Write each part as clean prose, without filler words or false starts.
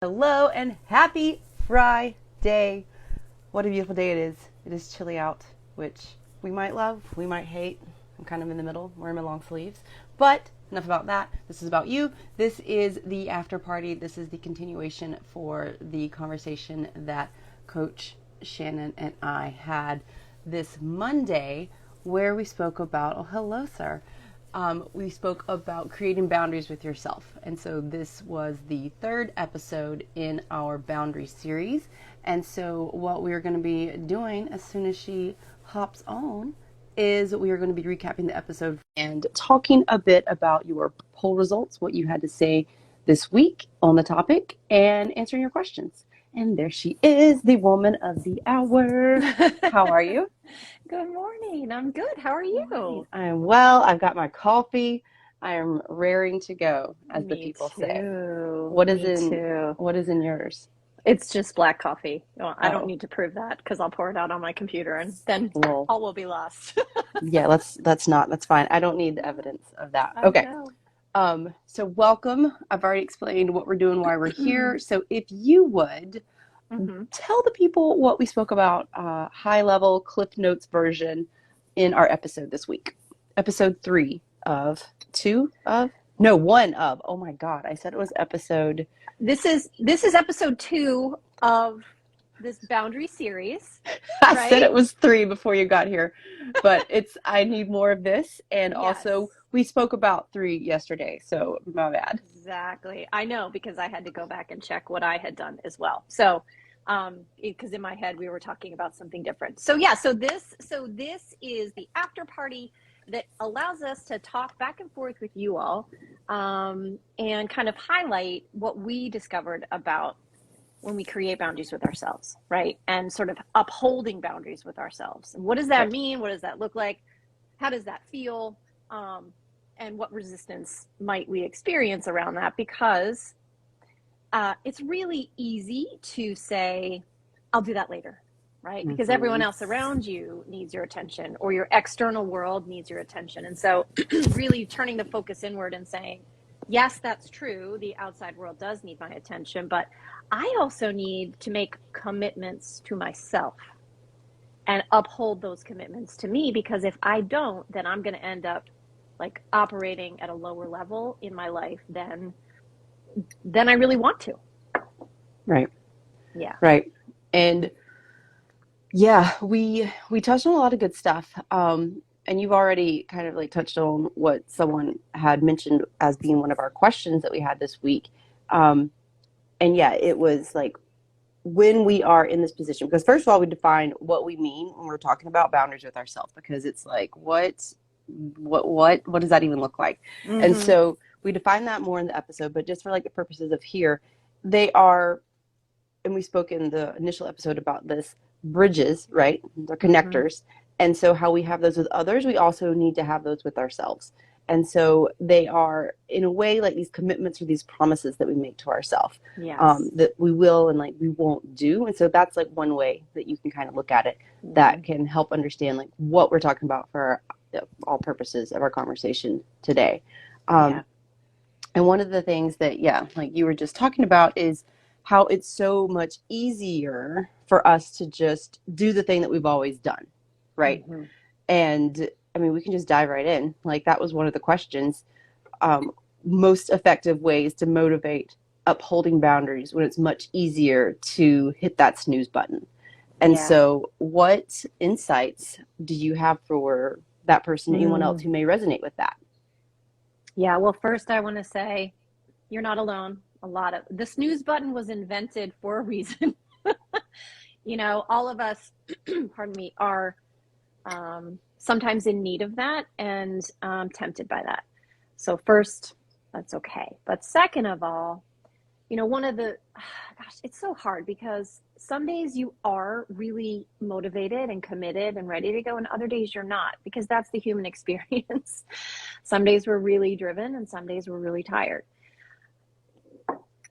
Hello and happy Friday. What a beautiful day it is. It is chilly out, which we might love, we might hate. I'm kind of in the middle, wearing my long sleeves. But enough about that. This is about you. This is the after party. This is the continuation for the conversation that Coach Shannon and I had this Monday where we spoke about, oh, hello, sir. We spoke about creating boundaries with yourself. And so this was the third episode in our boundary series. And so what we're going to be doing as soon as she hops on is we are going to be recapping the episode and talking a bit about your poll results, what you had to say this week on the topic, and answering your questions. And there she is, the woman of the hour. How are you? Good morning. I'm good. How are you? I am well. I've got my coffee. I am raring to go, as the Me people say. too. What is Me in too. what is in yours? It's just black coffee. Well, I don't Oh, need to prove that because I'll pour it out on my computer and then well, all will be lost. yeah, that's fine. I don't need the evidence of that. I Okay. know. So welcome. I've already explained what we're doing, why we're here. So if you would hmm tell the people what we spoke about, high level Cliff Notes version in our episode this week. Episode 3 of 2 of no, 1 of. Oh my God. I said it was episode. This is episode 2 of this boundary series, I said right? it was 3 before you got here, but I need more of this. And Yes. also, we spoke about 3 yesterday, so my bad. Exactly. I know because I had to go back and check what I had done as well. So, because in my head we were talking about something different. So yeah, so this is the after party that allows us to talk back and forth with you all, and kind of highlight what we discovered about when we create boundaries with ourselves, right? And sort of upholding boundaries with ourselves. And what does that Right. mean? What does that look like? How does that feel? And what resistance might we experience around that? Because it's really easy to say, I'll do that later, right? Because everyone Mm-hmm. else around you needs your attention, or your external world needs your attention. And so, really turning the focus inward and saying, yes, that's true. The outside world does need my attention, but I also need to make commitments to myself and uphold those commitments to me, because if I don't, then I'm going to end up like operating at a lower level in my life than I really want to. Right. Yeah. Right. And yeah, we touched on a lot of good stuff. And you've already kind of like touched on what someone had mentioned as being one of our questions that we had this week. And yeah, it was like when we are in this position, because first of all, we define what we mean when we're talking about boundaries with ourselves, because it's like, what does that even look like? And Mm-hmm. so we define that more in the episode, but just for like the purposes of here, they are, and we spoke in the initial episode about this, bridges, right? They're Mm-hmm. connectors. And so how we have those with others, we also need to have those with ourselves. And so they are, in a way, like these commitments or these promises that we make to ourselves, Yes. that we will and like we won't do. And so that's like one way that you can kind of look at it Mm-hmm. that can help understand like what we're talking about for all purposes of our conversation today. Yeah. Um, and one of the things that, yeah, like you were just talking about is how it's so much easier for us to just do the thing that we've always done, right? Mm-hmm. And I mean, we can just dive right in. Like that was one of the questions. Um, Most effective ways to motivate upholding boundaries when it's much easier to hit that snooze button. And Yeah. so, what insights do you have for that person, anyone else Mm. who may resonate with that? Yeah. Well, first I want to say you're not alone. A lot of the snooze button was invented for a reason. All of us, pardon me, are sometimes in need of that and tempted by that. So first, that's okay. But second of all, one of the, gosh, it's so hard because some days you are really motivated and committed and ready to go, and other days you're not, because that's the human experience. Some days we're really driven and some days we're really tired.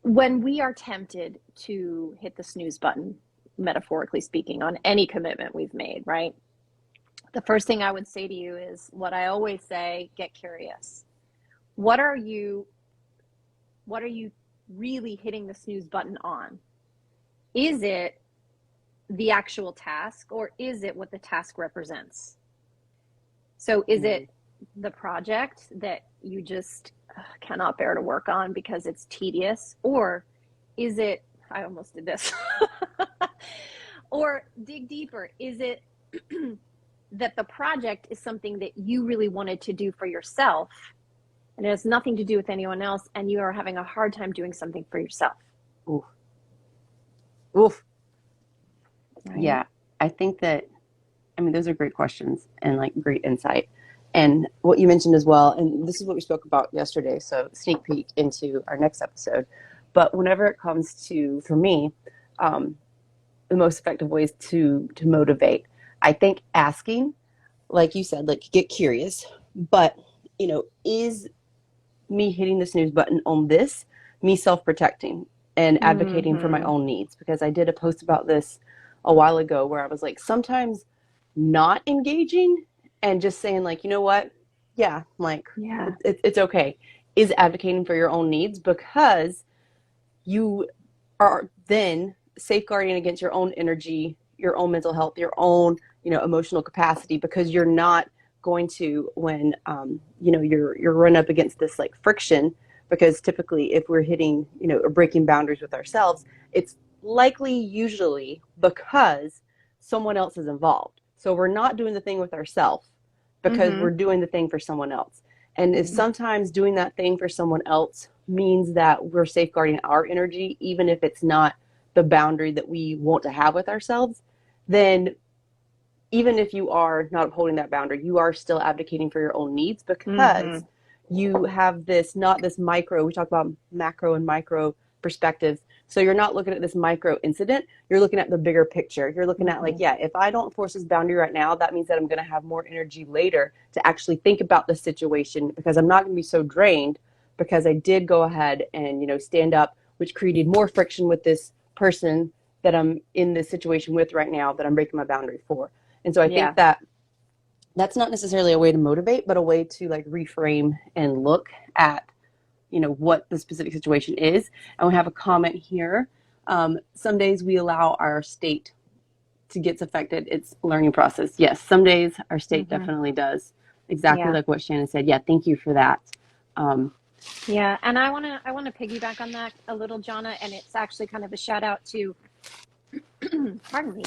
When we are tempted to hit the snooze button, metaphorically speaking, on any commitment we've made, right? The first thing I would say to you is what I always say: get curious. What are you really hitting the snooze button on? Is it the actual task, or is it what the task represents? So is it the project that you just cannot bear to work on because it's tedious? Or is it, I almost did this, or dig deeper, is it that the project is something that you really wanted to do for yourself and it has nothing to do with anyone else, and you are having a hard time doing something for yourself? Oof. Oof. Right? Yeah, I think that, I mean, those are great questions and like great insight. And what you mentioned as well, and this is what we spoke about yesterday, so sneak peek into our next episode. But whenever it comes to, for me, the most effective ways to motivate, I think asking, like you said, like get curious, but is me hitting the snooze button on this me self-protecting and advocating for my own needs? Because I did a post about this a while ago where I was like, sometimes not engaging and just saying like, you know what, yeah, like it's okay, is advocating for your own needs, because you are then safeguarding against your own energy, your own mental health, your own emotional capacity, because you're not going to, when you're run up against this like friction, because typically if we're hitting or breaking boundaries with ourselves, it's likely usually because someone else is involved. So we're not doing the thing with ourselves because we're doing the thing for someone else. And if sometimes doing that thing for someone else means that we're safeguarding our energy, even if it's not the boundary that we want to have with ourselves, then even if you are not upholding that boundary, you are still advocating for your own needs, because you have this, not this micro, we talk about macro and micro perspectives. So you're not looking at this micro incident, you're looking at the bigger picture. You're looking at like, yeah, if I don't enforce this boundary right now, that means that I'm going to have more energy later to actually think about the situation, because I'm not going to be so drained because I did go ahead and, stand up, which created more friction with this person that I'm in this situation with right now that I'm breaking my boundary for. And so I think that that's not necessarily a way to motivate, but a way to like reframe and look at, what the specific situation is. And we have a comment here. Some days we allow our state to get affected. It's a learning process. Yes, some days our state definitely does. Exactly like what Shannon said. Yeah, thank you for that. Yeah, and I wanna piggyback on that a little, Jonna, and it's actually kind of a shout out to pardon me,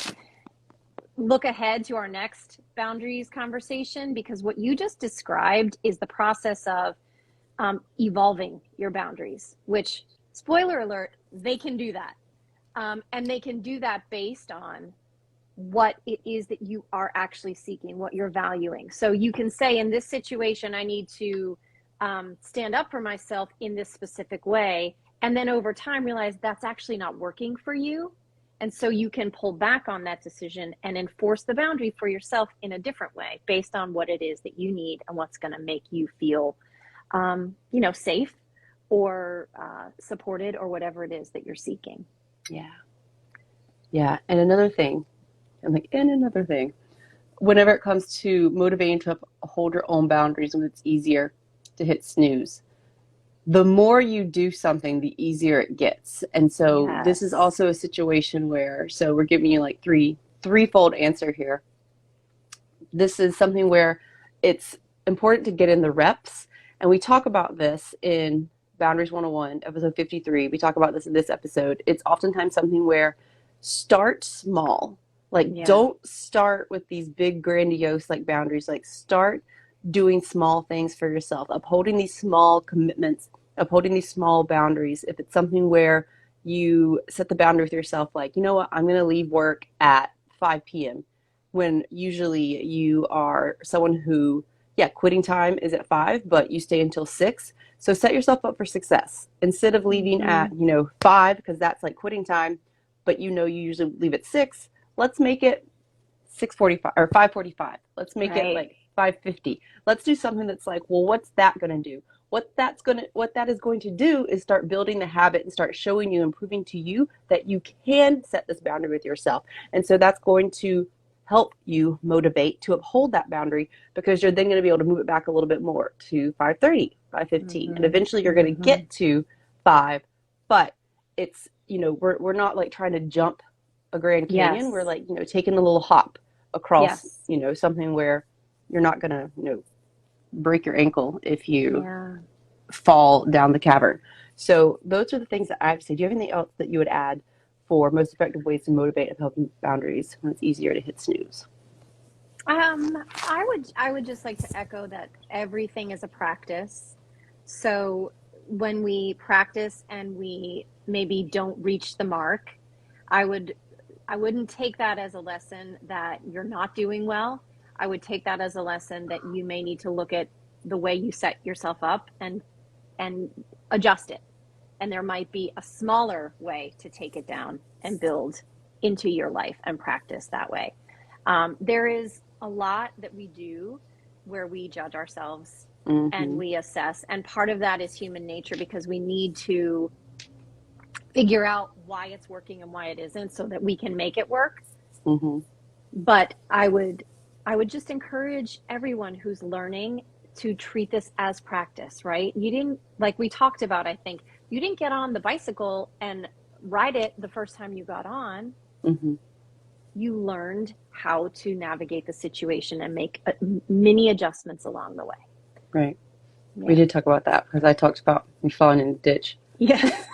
look ahead to our next boundaries conversation, because what you just described is the process of evolving your boundaries, which, spoiler alert, they can do that. And they can do that based on what it is that you are actually seeking, what you're valuing. So you can say, in this situation, I need to stand up for myself in this specific way. And then over time realize that's actually not working for you. And so you can pull back on that decision and enforce the boundary for yourself in a different way, based on what it is that you need and what's going to make you feel, safe or supported, or whatever it is that you're seeking. Yeah. Yeah. And another thing, whenever it comes to motivating to hold your own boundaries, when it's easier to hit snooze, the more you do something, the easier it gets. And so this is also a situation where, so we're giving you like threefold answer here. This is something where it's important to get in the reps. And we talk about this in Boundaries 101, episode 53. We talk about this in this episode. It's oftentimes something where start small. Like, don't start with these big, grandiose like boundaries. Like, start doing small things for yourself, upholding these small commitments, upholding these small boundaries. If it's something where you set the boundary with yourself, like, you know what, I'm going to leave work at 5 p.m. when usually you are someone who, quitting time is at 5, but you stay until 6. So set yourself up for success. Instead of leaving at, 5, because that's like quitting time, but you usually leave at 6, let's make it 6:45 or 5:45. Let's make it like 5:50. Let's do something that's like, well, what's that going to do? What that is going to do is start building the habit and start showing you and proving to you that you can set this boundary with yourself. And so that's going to help you motivate to uphold that boundary, because you're then going to be able to move it back a little bit more to 5:30, 5:15, and eventually you're going to get to 5, but it's, we're not like trying to jump a Grand Canyon. We're Yes. like, taking a little hop across, Yes. something where you're not going to, break your ankle if you Yeah. fall down the cavern. So those are the things that I have to say. Do you have anything else that you would add for most effective ways to motivate and help boundaries when it's easier to hit snooze? I would just like to echo that everything is a practice. So when we practice and we maybe don't reach the mark, I would I wouldn't take that as a lesson that you're not doing well. I would take that as a lesson that you may need to look at the way you set yourself up and adjust it. And there might be a smaller way to take it down and build into your life and practice that way. There is a lot that we do where we judge ourselves and Mm-hmm. we assess. And part of that is human nature because we need to figure out why it's working and why it isn't so that we can make it work. Mm-hmm. But I would just encourage everyone who's learning to treat this as practice, right? You didn't, like we talked about, I think, you didn't get on the bicycle and ride it the first time you got on. Mm-hmm. You learned how to navigate the situation and make mini adjustments along the way. Right. We Yeah. did talk about that because I talked about me falling in the ditch. Yes.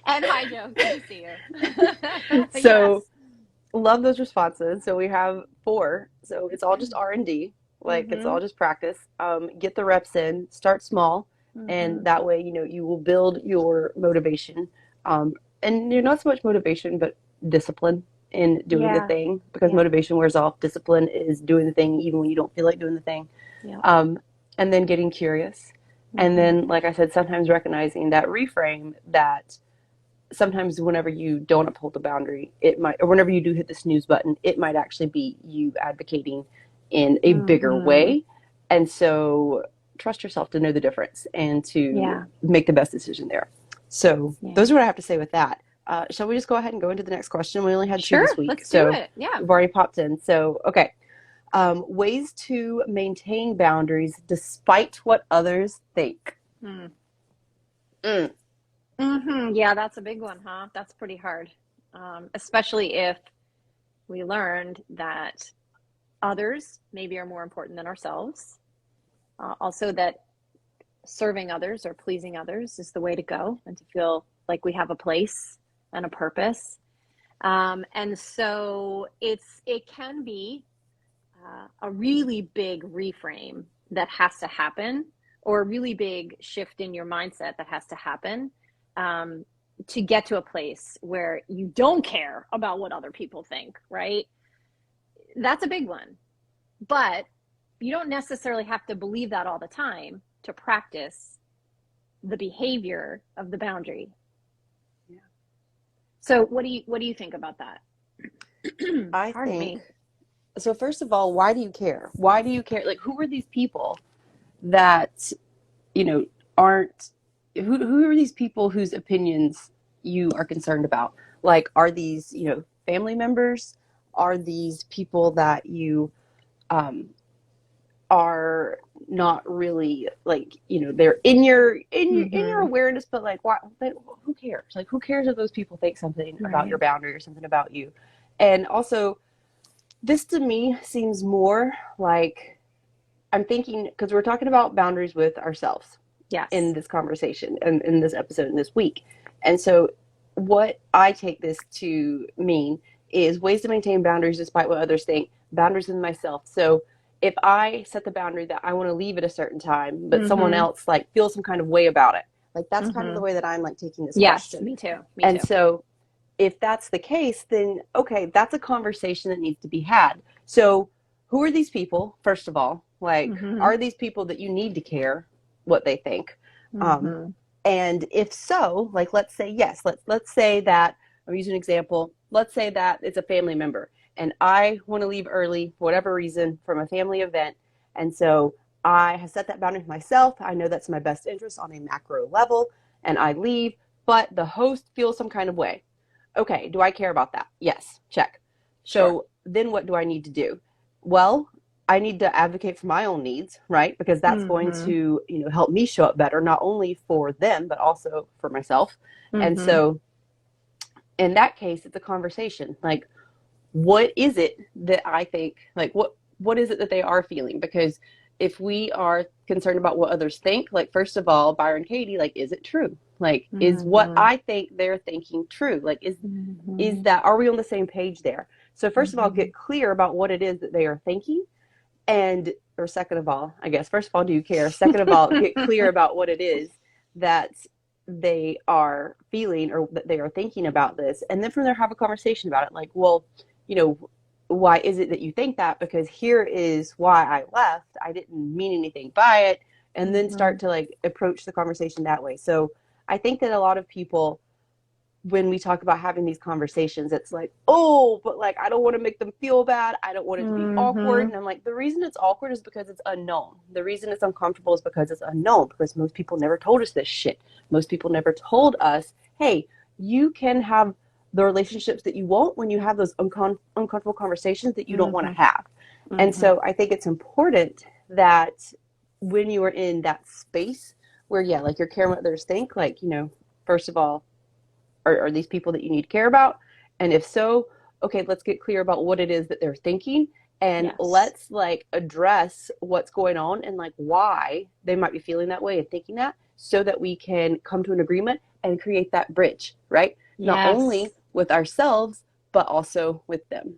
And hi, Joe. Good to see you. So Yes. love those responses. So we have 4. So it's all just R&D. Like it's all Mm-hmm. just practice. Get the reps in, start small, and Mm-hmm. that way, you will build your motivation. And you're not so much motivation, but discipline in doing the Yeah. thing because Yeah. motivation wears off. Discipline is doing the thing even when you don't feel like doing the thing. Yeah. And then getting curious. And Mm-hmm. then, like I said, sometimes recognizing that reframe that sometimes whenever you don't uphold the boundary, it might, or whenever you do hit the snooze button, it might actually be you advocating in a bigger Mm-hmm. way. And so trust yourself to know the difference and to Yeah. make the best decision there. So Yeah. those are what I have to say with that. Shall we just go ahead and go into the next question? We only had 2 this Sure. week, Let's do so it. Yeah. we've already popped in. So, okay. Ways to maintain boundaries despite what others think. Mm. Mm. Mm-hmm. Yeah, that's a big one, huh? That's pretty hard. Especially if we learned that others maybe are more important than ourselves. Also, that serving others or pleasing others is the way to go and to feel like we have a place and a purpose. And so it can be a really big reframe that has to happen, or a really big shift in your mindset that has to happen to get to a place where you don't care about what other people think, right? That's a big one. But you don't necessarily have to believe that all the time to practice the behavior of the boundary. Yeah. So what do you think about that? I Pardon think me. so. First of all, why do you care? Why do you care? Like, who are these people that you know aren't? Who are these people whose opinions you are concerned about? Like, are these family members? Are these people that you um, are not really like they're in your Mm-hmm. awareness, but like why? Who cares? Like, who cares if those people think something about your Right. boundary or something about you? And also, this to me seems more like I'm thinking because we're talking about boundaries with ourselves in Yes. this conversation and in this episode in this week. And so, what I take this to mean is ways to maintain boundaries despite what others think, boundaries with myself. So, if I set the boundary that I want to leave at a certain time, but someone Mm-hmm. else like feels some kind of way about it, like that's kind of the Mm-hmm. way that I'm like taking this Yes, question. me too. Me And too. so, if that's the case, then okay, that's a conversation that needs to be had. So, who are these people, first of all? Like, Mm-hmm. are these people that you need to care what they think? Um, Mm-hmm. and if so, like, let's say yes. Let's say that I'm using an example. Let's say that it's a family member, and I want to leave early for whatever reason from a family event, and so I have set that boundary for myself. I know that's in my best interest on a macro level, and I leave, but the host feels some kind of way. Okay, do I care about that? Yes, check. Sure. So then what do I need to do? Well, I need to advocate for my own needs, right? Because that's going to, help me show up better, not only for them, but also for myself. And so in that case, it's a conversation. Like, what is it that I think, like, what is it that they are feeling? Because if we are concerned about what others think, like, first of all, Byron Katie, like, is it true? Like, is what I think they're thinking true? Like, is that, are we on the same page there? So first of all, get clear about what it is that they are thinking. And, or second of all, I guess, first of all, do you care? Second of all, get clear about what it is that they are feeling or that they are thinking about this. And then from there, have a conversation about it. Like, well, why is it that you think that? Because here is why I left. I didn't mean anything by it. And then start to like approach the conversation that way. So I think that a lot of people, when we talk about having these conversations, it's like, oh, but like, I don't want to make them feel bad. I don't want it to be awkward. And I'm like, the reason it's awkward is because it's unknown. The reason it's uncomfortable is because it's unknown, because most people never told us this shit. Most people never told us, hey, you can have the relationships that you want when you have those uncomfortable conversations that you don't want to have. And so I think it's important that when you are in that space where, yeah, like you're caring what others think, like, first of all, are these people that you need to care about? And if so, okay, let's get clear about what it is that they're thinking, and let's like address what's going on and like why they might be feeling that way and thinking that, so that we can come to an agreement and create that bridge, right? Not only with ourselves, but also with them.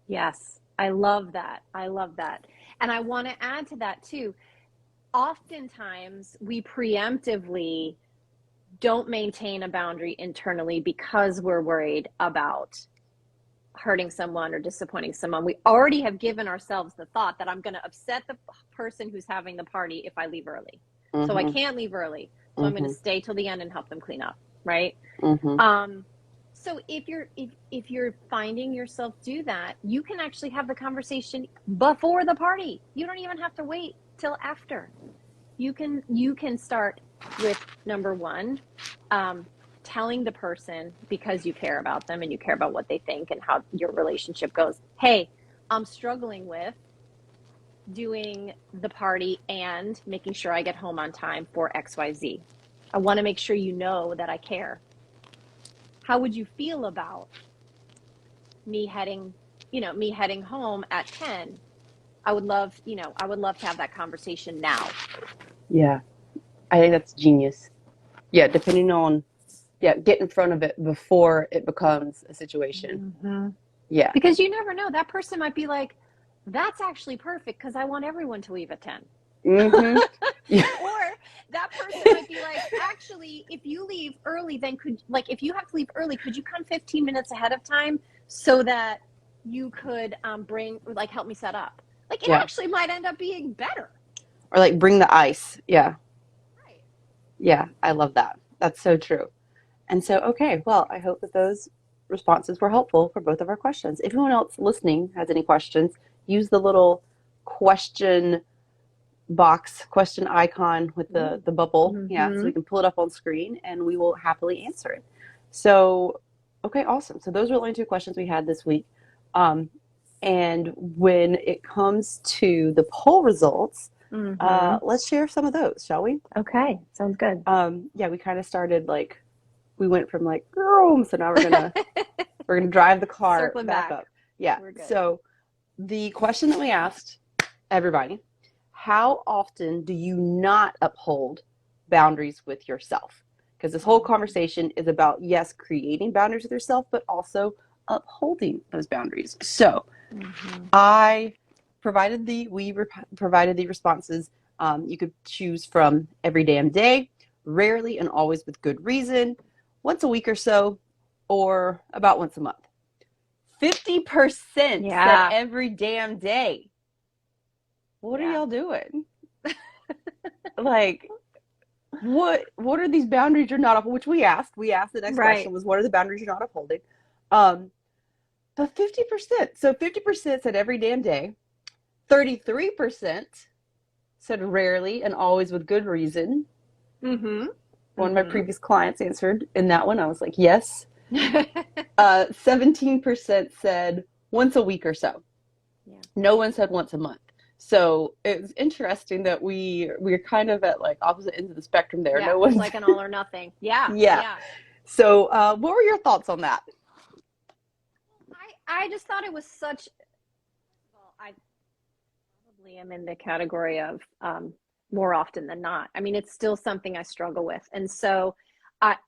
Yes, I love that. I love that. And I want to add to that too. Oftentimes we preemptively don't maintain a boundary internally because we're worried about hurting someone or disappointing someone. We already have given ourselves the thought that I'm going to upset the person who's having the party if I leave early. So I can't leave early. So I'm going to stay till the end and help them clean up, right? So if you're finding yourself do that, you can actually have the conversation before the party. You don't even have to wait till after. You can start with number one, telling the person, because you care about them and you care about what they think and how your relationship goes. Hey, I'm struggling with doing the party and making sure I get home on time for XYZ. I want to make sure you know that I care. How would you feel about me heading home at 10? I would love to have that conversation now. Yeah. I think that's genius. Yeah, depending on, get in front of it before it becomes a situation. Yeah. Because you never know. That person might be like, that's actually perfect because I want everyone to leave at 10. Yeah. Or that person might be like, actually, if you leave early, then if you have to leave early, could you come 15 minutes ahead of time so that you could help me set up? Like, it actually might end up being better. Or like bring the ice. Yeah. Right. Yeah, I love that. That's so true. And so, okay, well, I hope that those responses were helpful for both of our questions. If anyone else listening has any questions, use the little question box, question icon with the bubble. So we can pull it up on screen and we will happily answer it. So, okay, awesome. So those were the only two questions we had this week. And when it comes to the poll results, let's share some of those, shall we? Okay, sounds good. We kind of started like, we went from like, so now we're gonna drive the car Circling back up. Yeah. So the question that we asked everybody: how often do you not uphold boundaries with yourself? Because this whole conversation is about, yes, creating boundaries with yourself, but also upholding those boundaries. So we provided the responses. You could choose from every damn day, rarely and always with good reason, once a week or so, or about once a month. 50% said every damn day. What are y'all doing? Like, what are these boundaries you're not upholding? Which we asked. The next question was, what are the boundaries you're not upholding? But 50%. So 50% said every damn day. 33% said rarely and always with good reason. One of my previous clients answered in that one. I was like, yes. 17% said once a week or so. No one said once a month. So it's interesting that we're kind of at like opposite ends of the spectrum there. Yeah, No it's one's like an all or nothing. Yeah, yeah. yeah. So what were your thoughts on that? I just thought it was such, well, I probably am in the category of more often than not. I mean, it's still something I struggle with. And so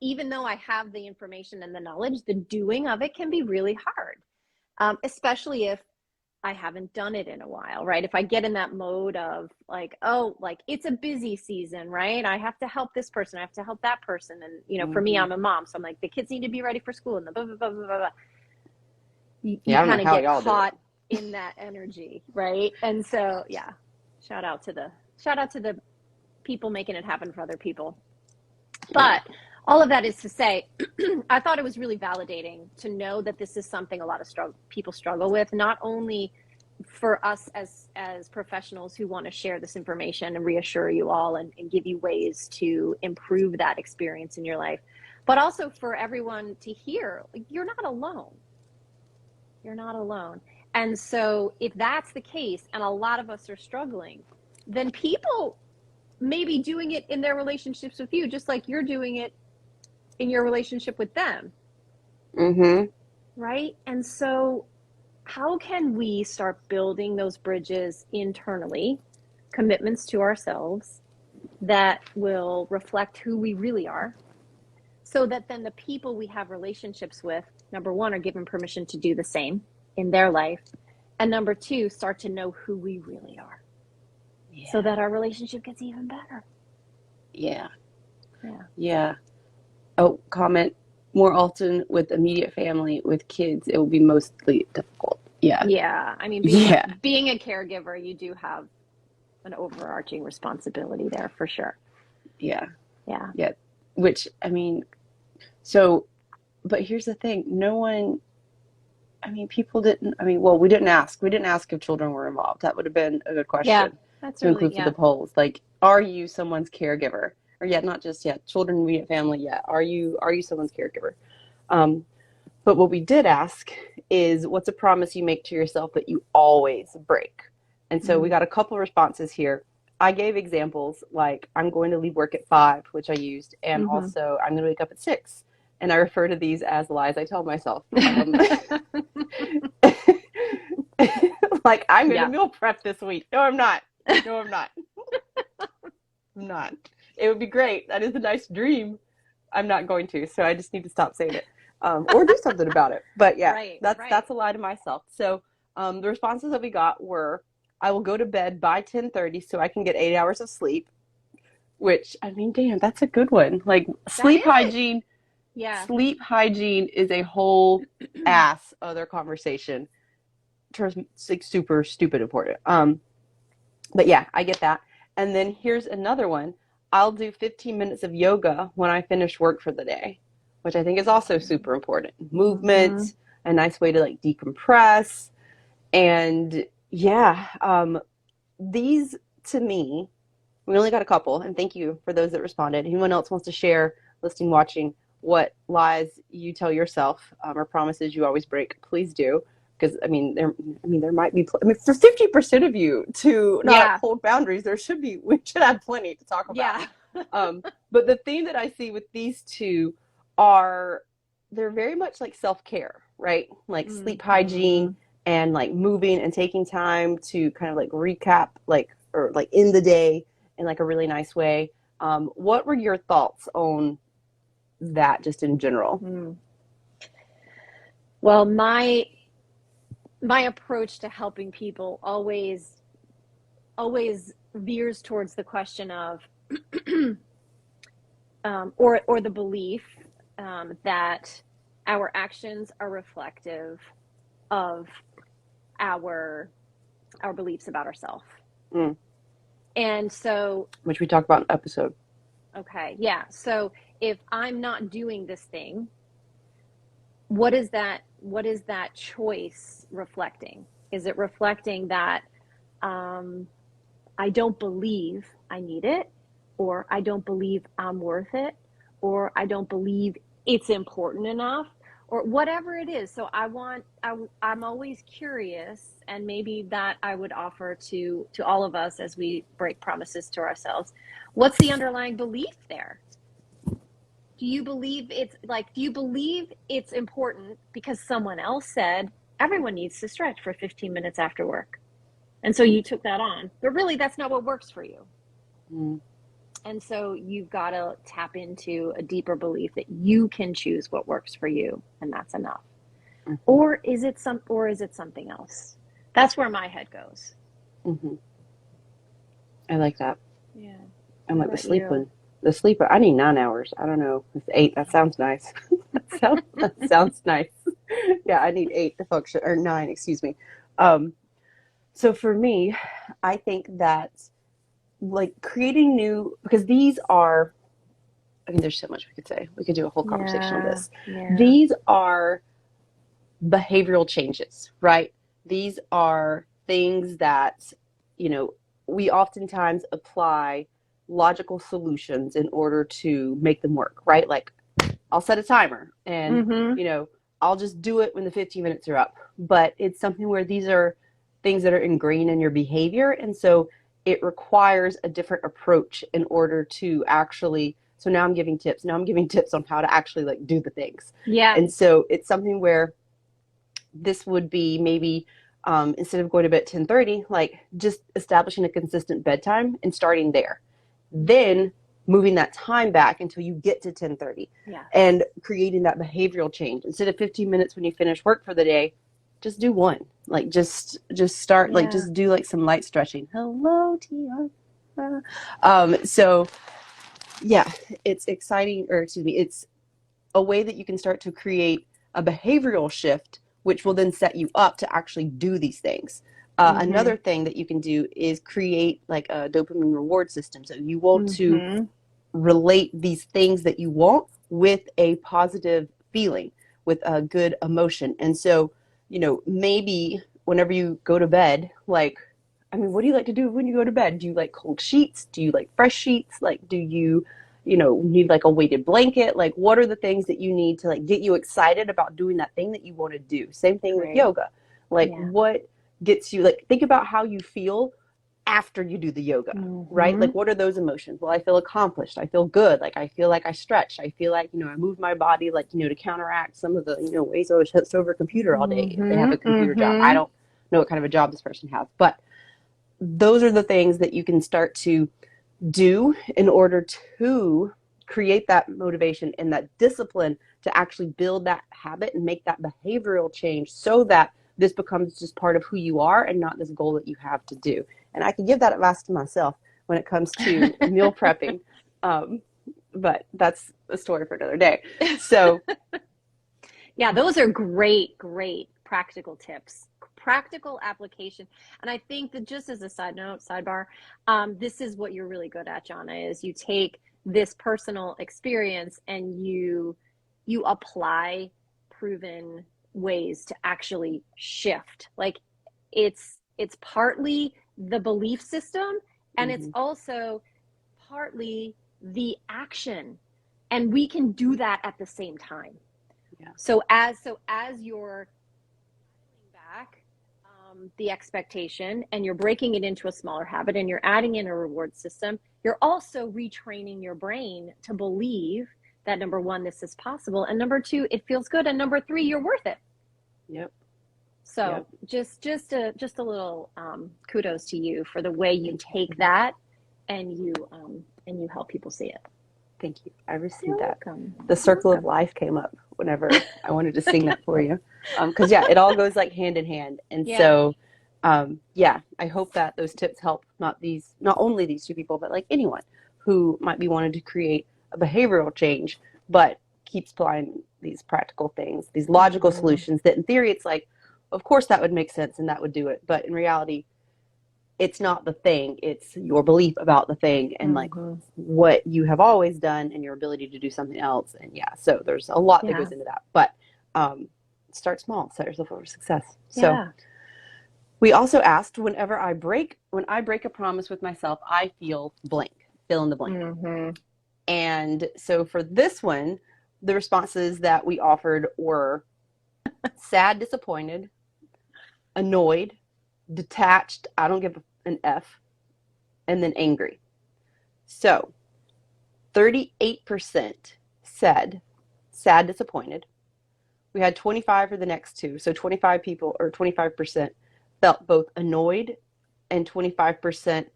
even though I have the information and the knowledge, the doing of it can be really hard, especially if I haven't done it in a while, right? If I get in that mode of like, oh, like it's a busy season, right? I have to help this person, I have to help that person. And, you know, for me, Hmm. I'm a mom. So I'm like, the kids need to be ready for school and the blah, blah, blah, blah, blah. You Yeah, I don't know kind of how get y'all do it. caught in that energy, right? And so, yeah, shout out to the people making it happen for other people. Yeah. But all of that is to say, I thought it was really validating to know that this is something a lot of people struggle with, not only for us as professionals who want to share this information and reassure you all and give you ways to improve that experience in your life, but also for everyone to hear, like, you're not alone. You're not alone. And so if that's the case, and a lot of us are struggling, then people may be doing it in their relationships with you, just like you're doing it in your relationship with them, Mm-hmm. right? And so how can we start building those bridges internally, commitments to ourselves that will reflect who we really are, so that then the people we have relationships with, number one, are given permission to do the same in their life, and number two, start to know who we really are, so Yeah. that our relationship gets even better. Yeah. Yeah. Yeah. Oh, comment more often with immediate family, with kids, it will be mostly difficult. Yeah. Yeah. I mean, Yeah. being a caregiver, you do have an overarching responsibility there for sure. Yeah. Yeah. Yeah. Which, I mean, so, but here's the thing. No one, I mean, people didn't, I mean, well, we didn't ask. We didn't ask if children were involved. That would have been a good Yeah. question That's to really, include for yeah. the polls. Like, are you someone's caregiver? Or yet, not just yet, children, immediate family, yet. Are you someone's caregiver? Um, but what we did ask is, what's a promise you make to yourself that you always break? And so we Mm. got a couple responses here. I gave examples like, I'm going to leave work at 5, which I used, and Mm-hmm. also I'm going to wake up at 6. And I refer to these as lies I tell myself. Like, I'm going to Yeah. meal prep this week. No, I'm not. No, I'm not. I'm not. It would be great. That is a nice dream. I'm not going to, so I just need to stop saying it, or do something about it. But yeah, Right. that's Right. that's a lie to myself. So the responses that we got were, I will go to bed by 10:30 so I can get 8 hours of sleep. Which, I mean, damn, that's a good one. Like, That sleep is it. hygiene. Yeah. Sleep hygiene is a whole ass other conversation. It's like super stupid important. But yeah, I get that. And then here's another one. I'll do 15 minutes of yoga when I finish work for the day, which I think is also super important. Mm-hmm. Movement, a nice way to like decompress. And yeah, these to me, we only got a couple, and thank you for those that responded. Anyone else wants to share, listening, watching, what lies you tell yourself, or promises you always break, please do. Because there might be. I mean, for 50% of you to not Yeah. uphold boundaries, we should have plenty to talk about. Yeah. But the theme that I see with these two are, they're very much like self-care, right? Like sleep Mm-hmm. hygiene and like moving and taking time to kind of like recap, like, or like in the day in like a really nice way. What were your thoughts on that, just in general? Mm. Well, my approach to helping people always veers towards the question of or the belief that our actions are reflective of our beliefs about ourselves. Mm. And so, Which we talked about in the episode. okay, yeah. So if I'm not doing this thing, what is that choice reflecting? Is it reflecting that um, I don't believe I need it, or I don't believe I'm worth it, or I don't believe it's important enough, or whatever it is. So I'm always curious, and maybe that I would offer to all of us as we break promises to ourselves. What's the underlying belief there? Do you believe it's important because someone else said everyone needs to stretch for 15 minutes after work? And so you took that on, but really that's not what works for you. Mm. And so you've got to tap into a deeper belief that you can choose what works for you, and that's enough. Mm-hmm. Or is it something else? That's where my head goes. Mm-hmm. I like that. Yeah. I'm like the sleeper. I need 9 hours. I don't know. It's 8. That sounds nice. that sounds nice. Yeah, I need 8 to function, or 9, excuse me. So for me, I think that like creating new, because these are, I mean, there's so much we could say. We could do a whole conversation on this. Yeah. These are behavioral changes, right? These are things that, we oftentimes apply logical solutions in order to make them work, right? Like I'll set a timer and, I'll just do it when the 15 minutes are up. But it's something where these are things that are ingrained in your behavior. And so it requires a different approach in order to actually, so now I'm giving tips. Now I'm giving tips on how to actually like do the things. Yeah. And so it's something where this would be maybe instead of going to bed at 10:30, like just establishing a consistent bedtime and starting there. Then moving that time back until you get to 10:30 and creating that behavioral change. Instead of 15 minutes when you finish work for the day, just do one. Like just start, like just do like some light stretching. Hello, Tia. So yeah, it's exciting, or excuse me, it's a way that you can start to create a behavioral shift, which will then set you up to actually do these things. Another thing that you can do is create like a dopamine reward system. So you want to relate these things that you want with a positive feeling, with a good emotion. And so, maybe whenever you go to bed, like, I mean, what do you like to do when you go to bed? Do you like cold sheets? Do you like fresh sheets? Like, do you need like a weighted blanket? Like, what are the things that you need to like get you excited about doing that thing that you want to do? Same thing with yoga. Like, what gets you, like, think about how you feel after you do the yoga, right? Like, what are those emotions? Well, I feel accomplished. I feel good. Like, I feel like I stretched. I feel like, I move my body, like, to counteract some of the, ways I was sits over a computer all day. If they have a computer job. I don't know what kind of a job this person has, but those are the things that you can start to do in order to create that motivation and that discipline to actually build that habit and make that behavioral change, so that this becomes just part of who you are and not this goal that you have to do. And I can give that advice to myself when it comes to meal prepping. But that's a story for another day. So yeah, those are great practical tips, practical application. And I think that, just as a sidebar, this is what you're really good at, Jana, is you take this personal experience and you apply proven ways to actually shift. Like it's partly the belief system, and it's also partly the action, and we can do that at the same time. So as you're back the expectation and you're breaking it into a smaller habit and you're adding in a reward system, you're also retraining your brain to believe that, number one, this is possible, and number two, it feels good, and number three, you're worth it. So just a little kudos to you for the way you take that and you help people see it. Thank you. I received that. The circle of life came up whenever I wanted to sing that for you. Because it all goes like hand in hand. And so, I hope that those tips help not only these two people, but like anyone who might be wanting to create a behavioral change, but keeps applying these practical things, these logical solutions that in theory, it's like, of course that would make sense and that would do it. But in reality, it's not the thing, it's your belief about the thing and like what you have always done and your ability to do something else. And so there's a lot that goes into that, but start small, set yourself up for success. So we also asked, when I break a promise with myself, I feel blank, fill in the blank. And so for this one, the responses that we offered were sad, disappointed, annoyed, detached, I don't give an F, and then angry. So 38% said sad, disappointed. We had 25 for the next two. So 25 people, or 25%, felt both annoyed, and 25%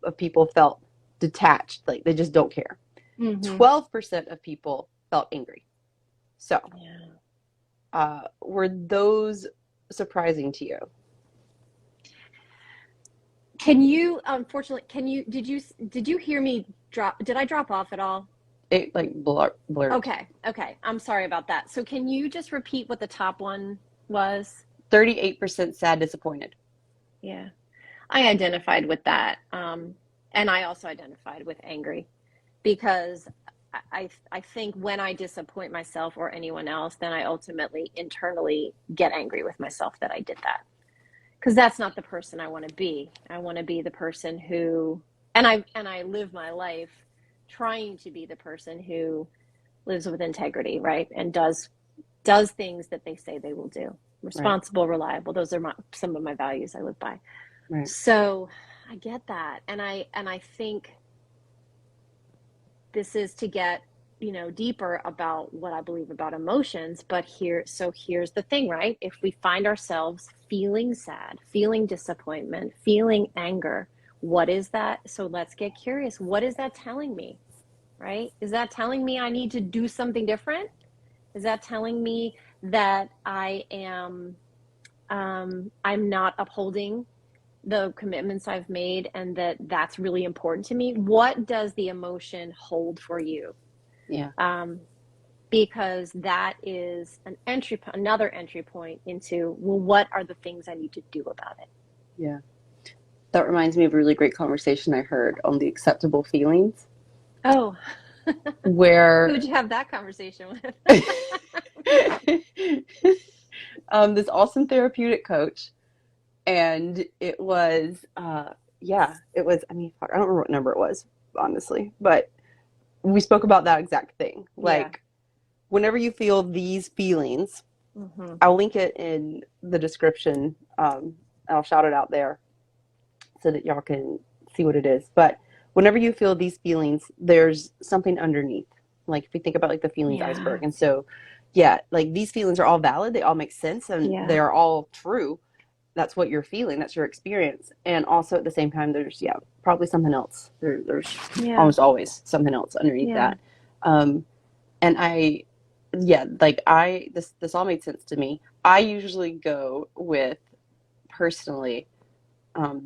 of people felt detached, like they just don't care. 12% of people felt angry. So, were those surprising to you? Can you, unfortunately, did you hear me did I drop off at all? It like blurred. Okay. I'm sorry about that. So can you just repeat what the top one was? 38% sad, disappointed. Yeah. I identified with that. And I also identified with angry, because I think when I disappoint myself or anyone else, then I ultimately internally get angry with myself that I did that. Because that's not the person I want to be. I want to be the person who, and I live my life trying to be the person who lives with integrity, right? And does things that they say they will do. Responsible, right. Reliable. Those are some of my values I live by. Right. So I get that. And I think this is to get, deeper about what I believe about emotions. But here's the thing, right? If we find ourselves feeling sad, feeling disappointment, feeling anger, what is that? So let's get curious. What is that telling me, right? Is that telling me I need to do something different? Is that telling me that I am, I'm not upholding the commitments I've made, and that's really important to me? What does the emotion hold for you? Yeah. Because that is another entry point into, well, what are the things I need to do about it? Yeah. That reminds me of a really great conversation I heard on the acceptable feelings. Oh. Where who'd you have that conversation with? This awesome therapeutic coach. And it was, it was, I mean, I don't remember what number it was, honestly, but we spoke about that exact thing. Like, whenever you feel these feelings, I'll link it in the description. I'll shout it out there so that y'all can see what it is. But whenever you feel these feelings, there's something underneath. Like, if you think about like the feelings iceberg. And so, like these feelings are all valid. They all make sense, and they are all true. That's what you're feeling. That's your experience. And also at the same time, there's, probably something else. There's almost always something else underneath that. And this all made sense to me. I usually go with, personally,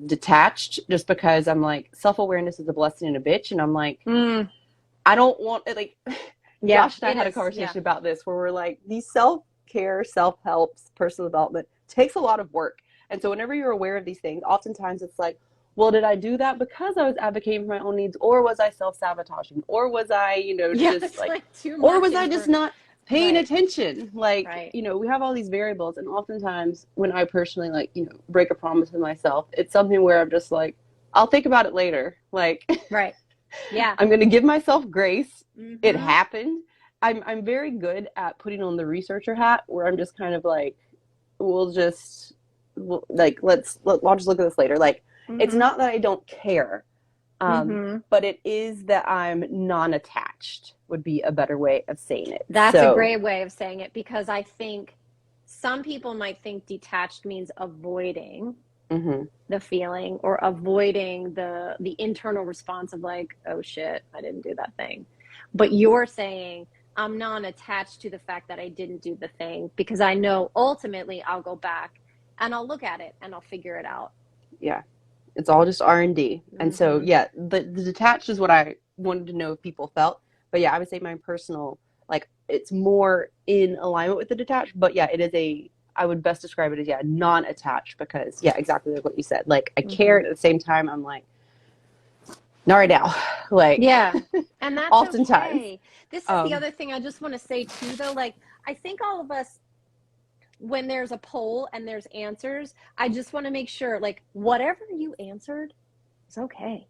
detached, just because I'm like, self-awareness is a blessing and a bitch. And I'm like, I don't want it. Like, Josh and I had a conversation about this, where we're like, these self-care, self-help, personal development takes a lot of work. And so whenever you're aware of these things, oftentimes it's like, well, did I do that because I was advocating for my own needs, or was I self-sabotaging, or was I, just like too much, or was I just not paying attention? Like, we have all these variables. And oftentimes when I personally, break a promise with myself, it's something where I'm just like, I'll think about it later. Like, I'm going to give myself grace. It happened. I'm very good at putting on the researcher hat, where I'm just kind of like, I'll just look at this later. Like, it's not that I don't care, but it is that I'm non-attached, would be a better way of saying it. That's a great way of saying it, because I think some people might think detached means avoiding the feeling, or avoiding the internal response of like, oh shit, I didn't do that thing. But you're saying, I'm non-attached to the fact that I didn't do the thing, because I know ultimately I'll go back and I'll look at it and I'll figure it out. Yeah. It's all just R&D. And so, the detached is what I wanted to know if people felt. But I would say my personal, it's more in alignment with the detached. But it is I would best describe it as, non-attached, because, exactly like what you said. Like, I care, at the same time, I'm like, not right now. Like, and that's oftentimes. Okay. This is the other thing I just want to say too, though. Like, I think all of us, when there's a poll and there's answers, I just want to make sure, like, whatever you answered is okay.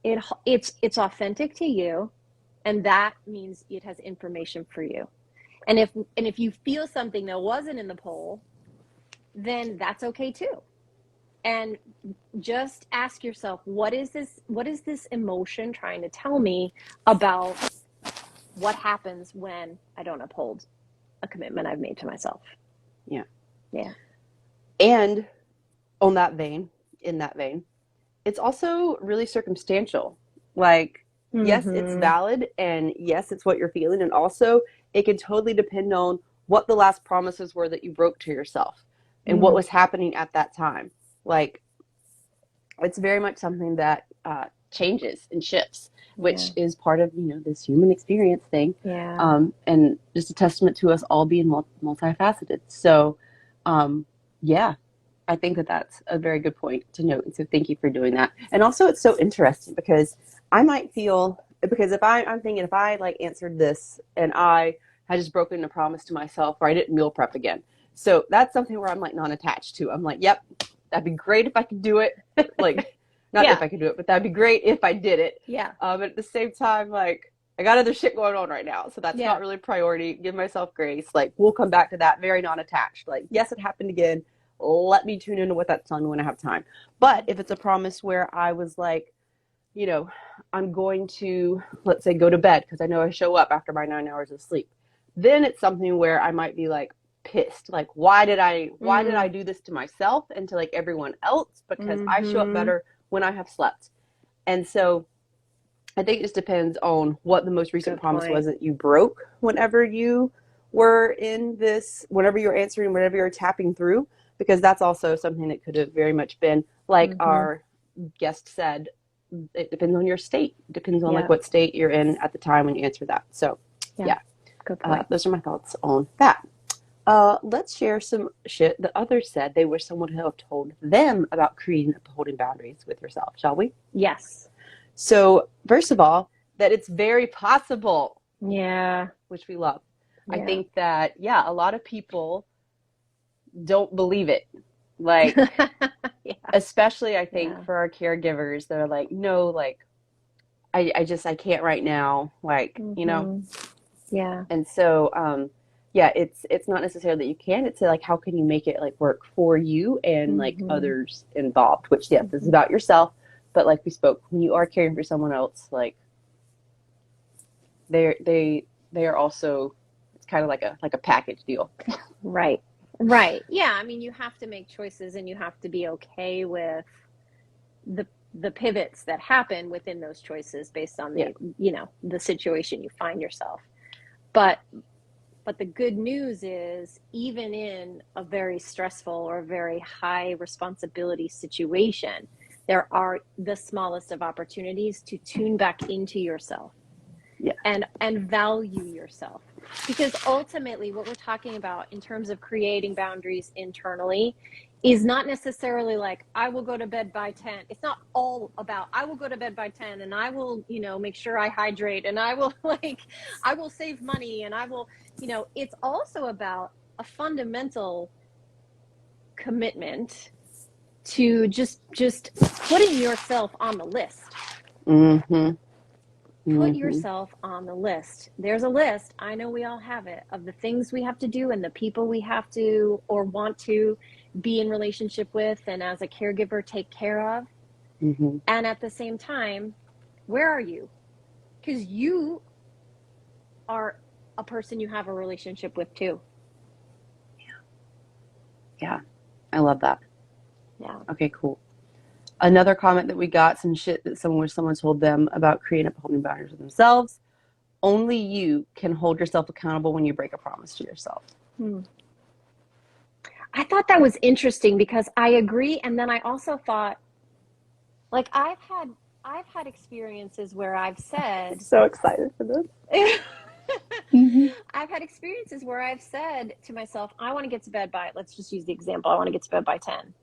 It's authentic to you, And that means it has information for you. And if you feel something that wasn't in the poll, then that's okay too. And just ask yourself, what is this emotion trying to tell me about what happens when I don't uphold a commitment I've made to myself? Yeah. Yeah. And in that vein, it's also really circumstantial. Like, yes, it's valid, and yes, it's what you're feeling. And also, it can totally depend on what the last promises were that you broke to yourself and what was happening at that time. Like, it's very much something that changes and shifts, which is part of, this human experience thing. Yeah. And just a testament to us all being multifaceted. So, yeah, I think that that's a very good point to note. And so thank you for doing that. And also, it's so interesting because I might feel, because I'm thinking if I like answered this and I had just broken a promise to myself, or I didn't meal prep again. So that's something where I'm like non-attached to. I'm like, yep, that'd be great if I could do it. Like, not if I could do it, but that'd be great if I did it. Yeah. But at the same time, like, I got other shit going on right now. So that's not really a priority. Give myself grace. Like, we'll come back to that. Very non-attached. Like, yes, it happened again. Let me tune into what that's telling me when I have time. But if it's a promise where I was like, I'm going to, let's say, go to bed because I know I show up after my 9 hours of sleep, then it's something where I might be like pissed. Like, why did I do this to myself and to like everyone else? Because I show up better when I have slept. And so I think it just depends on what the most recent promise was that you broke whenever you were in this, whenever you're answering, whenever you're tapping through, because that's also something that could have very much been, like our guest said, it depends on your state. It depends on like what state you're in at the time when you answer that. So yeah. Good point. Those are my thoughts on that. Let's share some shit that others said they wish someone had told them about creating and upholding boundaries with yourself, shall we? Yes. So first of all, that it's very possible. Yeah. Which we love. Yeah. I think that, a lot of people don't believe it. Like, especially I think for our caregivers, they're like, no, like, I can't right now. Like, Yeah. And so, it's not necessarily that you can. It's like, how can you make it like work for you and like others involved? Which this is about yourself, but like we spoke, when you are caring for someone else, like they are also, it's kind of like a package deal. Right. Yeah. I mean, you have to make choices and you have to be okay with the pivots that happen within those choices based on the situation you find yourself. But the good news is, even in a very stressful or very high responsibility situation, there are the smallest of opportunities to tune back into yourself and value yourself. Because ultimately what we're talking about in terms of creating boundaries internally is not necessarily like, I will go to bed by 10. It's not all about, I will go to bed by 10 and I will, make sure I hydrate and I will I will save money and I will, it's also about a fundamental commitment to just putting yourself on the list. Put yourself on the list. There's a list, I know we all have it, of the things we have to do and the people we have to or want to be in relationship with and as a caregiver take care of. And at the same time, where are you? Because you are a person you have a relationship with too. Yeah. I love that. Yeah. Okay, cool. Another comment that we got, some shit that someone told them about creating upholding boundaries with themselves. Only you can hold yourself accountable when you break a promise to yourself. I thought that was interesting because I agree. And then I also thought, like, I've had experiences where I've said, so excited for this. I've had experiences where I've said to myself, I want to get to bed by, let's just use the example, I want to get to bed by 10.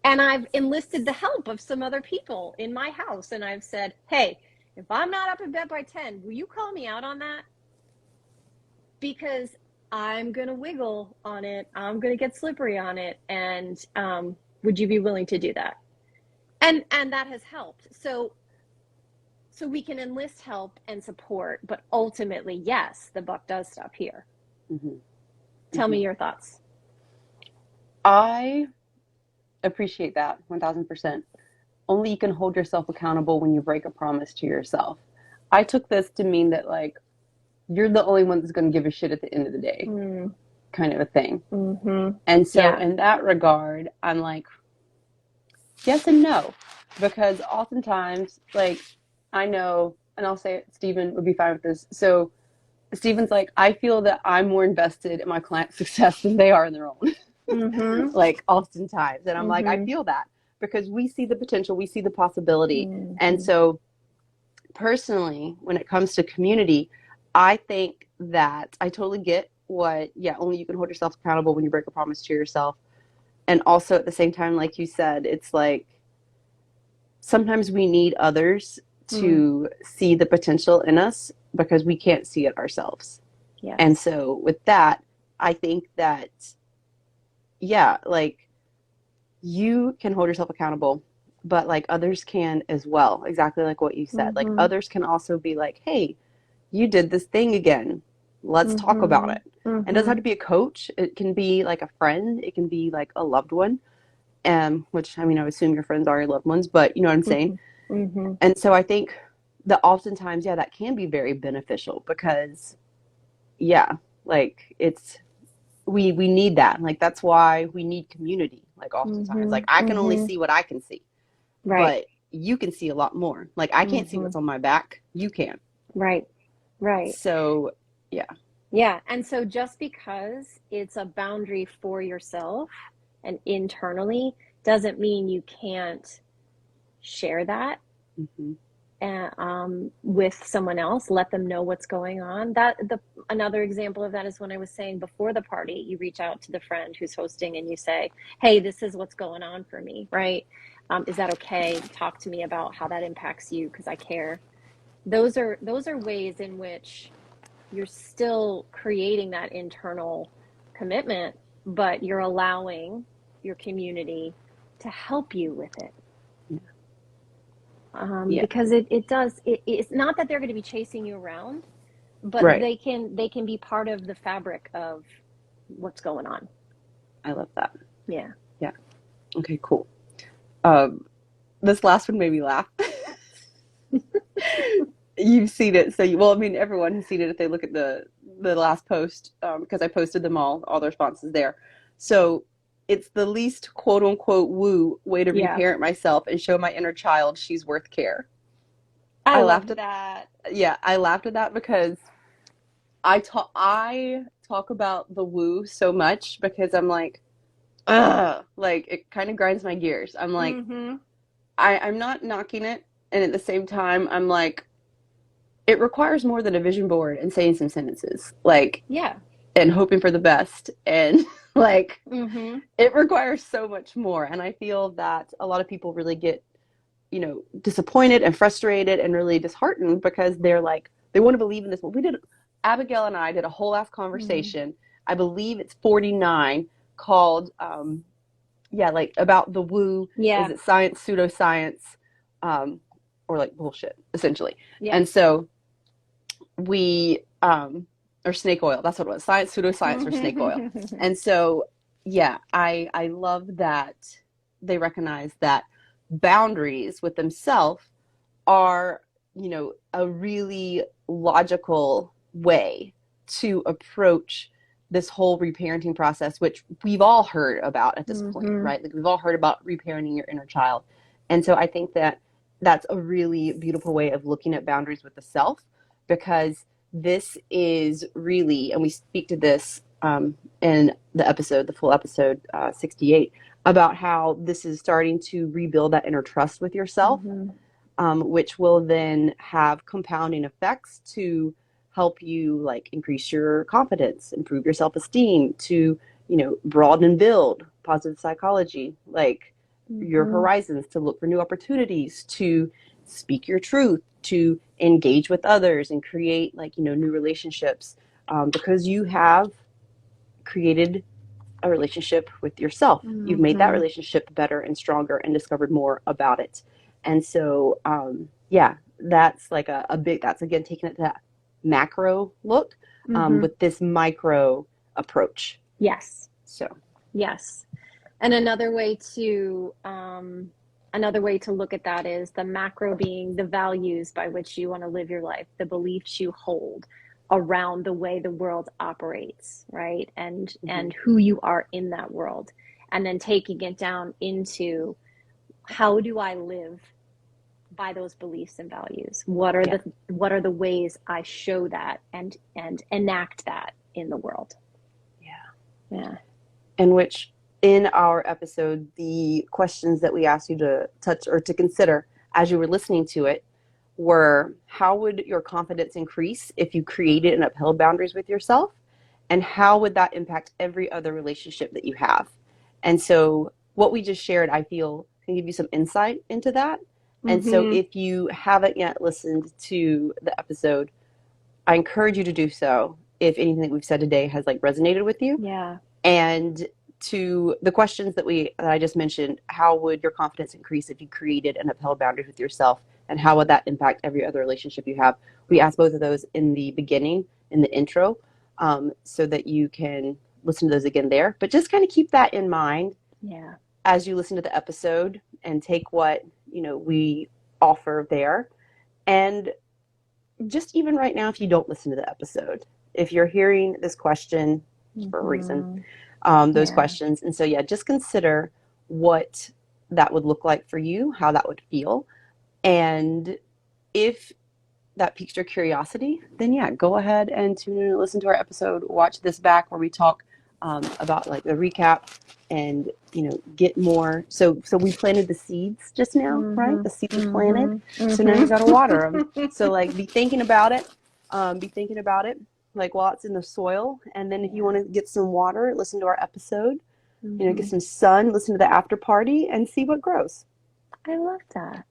And I've enlisted the help of some other people in my house. And I've said, hey, if I'm not up in bed by 10, will you call me out on that? Because I'm going to wiggle on it. I'm going to get slippery on it. And would you be willing to do that? And that has helped. So so we can enlist help and support, but ultimately, yes, the buck does stop here. Mm-hmm. Tell Mm-hmm. me your thoughts. I appreciate that 1000%. Only you can hold yourself accountable when you break a promise to yourself. I took this to mean that, like, you're the only one that's going to give a shit at the end of the day, kind of a thing. Mm-hmm. And so Yeah. in that regard, I'm like, yes and no. Because oftentimes, like, I know, and I'll say it, Stephen would be fine with this. So Stephen's like, I feel that I'm more invested in my client's success than they are in their own. Mm-hmm. Like, oftentimes. And I'm like, I Mm-hmm. feel that because we see the potential, we see the possibility. And Mm-hmm. so personally, when it comes to community, I think that I totally get what, yeah, only you can hold yourself accountable when you break a promise to yourself. And also at the same time, like you said, it's like sometimes we need others to see the potential in us because we can't see it ourselves. Yes. And so with that, I think that, yeah, like you can hold yourself accountable, but like others can as well. Exactly like what you said. Like others can also be like, hey, you did this thing again. Let's talk about it. And it doesn't have to be a coach. It can be like a friend. It can be like a loved one. Which, I mean, I would assume your friends are your loved ones, but you know what I'm saying? Mm-hmm. And so I think that oftentimes, yeah, that can be very beneficial because, yeah, like we need that. Like that's why we need community. Like oftentimes, like I can only see what I can see, Right. but you can see a lot more. Like I can't see what's on my back. You can. Right. Right. So, yeah. Yeah. And so just because it's a boundary for yourself and internally doesn't mean you can't share that with someone else, let them know what's going on. Another example of that is when I was saying before the party, you reach out to the friend who's hosting and you say, hey, this is what's going on for me, right? Is that okay? Talk to me about how that impacts you because I care. Those are ways in which you're still creating that internal commitment, but you're allowing your community to help you with it. Because it's not that they're going to be chasing you around, but Right. they can be part of the fabric of what's going on. I love that. Yeah. Yeah. Okay, cool. This last one made me laugh. You've seen it, so well, I mean, everyone has seen it if they look at the last post, because I posted them all the responses there. So it's the least quote unquote woo way to reparent myself and show my inner child she's worth care. I laughed love at that. Yeah, I laughed at that because I talk about the woo so much because I'm like, ugh, like it kind of grinds my gears. I'm like, I'm not knocking it, and at the same time, I'm like, it requires more than a vision board and saying some sentences, like, and hoping for the best, and like, it requires so much more. And I feel that a lot of people really get, disappointed and frustrated and really disheartened because they're like, they want to believe in this. Well, Abigail and I did a whole ass conversation. I believe it's 49 called, like about the woo. Is it science, pseudoscience, or like bullshit, essentially? And so we, or snake oil, that's what it was, science, pseudoscience, or snake oil. And so, yeah, I love that they recognize that boundaries with themselves are, a really logical way to approach this whole reparenting process, which we've all heard about at this point, right? Like we've all heard about reparenting your inner child. And so I think that that's a really beautiful way of looking at boundaries with the self, because this is really, and we speak to this in the full episode 68, about how this is starting to rebuild that inner trust with yourself, which will then have compounding effects to help you like increase your confidence, improve your self-esteem, to, broaden and build positive psychology, like your horizons, to look for new opportunities, to speak your truth, to engage with others and create like, new relationships, because you have created a relationship with yourself. You've made that relationship better and stronger and discovered more about it. And so, that's like a big, that's again taking it to that macro look with this micro approach. Yes. So Yes. And another way to look at that is the macro being the values by which you want to live your life, the beliefs you hold around the way the world operates, right? And who you are in that world. And then taking it down into how do I live by those beliefs and values? What are the ways I show that and enact that in the world? Yeah. In which, in our episode, the questions that we asked you to touch or to consider as you were listening to it were, how would your confidence increase if you created and upheld boundaries with yourself? And how would that impact every other relationship that you have? And so what we just shared, I feel, can give you some insight into that. And so if you haven't yet listened to the episode, I encourage you to do so if anything that we've said today has like resonated with you. Yeah. And to the questions that I just mentioned, how would your confidence increase if you created and upheld boundaries with yourself? And how would that impact every other relationship you have? We asked both of those in the beginning, in the intro, so that you can listen to those again there. But just kind of keep that in mind as you listen to the episode and take what, we offer there. And just even right now, if you don't listen to the episode, if you're hearing this question for a reason, those questions. And so, just consider what that would look like for you, how that would feel. And if that piques your curiosity, then go ahead and tune in and listen to our episode. Watch this back where we talk about like the recap and, get more. So we planted the seeds just now, right? The seeds are planted. So now you got to water them. So like be thinking about it. Like while it's in the soil. And then if you want to get some water, listen to our episode, get some sun, listen to the Afterparty and see what grows. I love that.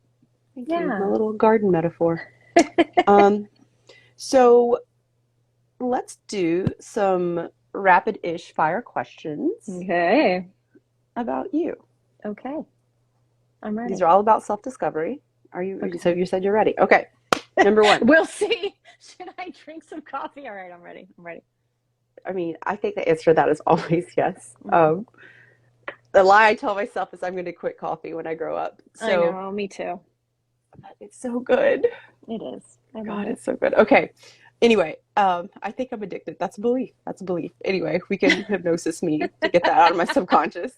Thank you. My little garden metaphor. So let's do some rapid-ish fire questions. Okay. About you. Okay. I'm ready. These are all about self-discovery. Are you? Okay. So you said you're ready. Okay. Number 1. We'll see. Should I drink some coffee? All right, I'm ready. I mean, I think the answer to that is always yes. The lie I tell myself is I'm going to quit coffee when I grow up. So, I know, me too. It's so good. It is. God, it's so good. Okay. Anyway, I think I'm addicted. That's a belief. Anyway, we can hypnosis me to get that out of my subconscious.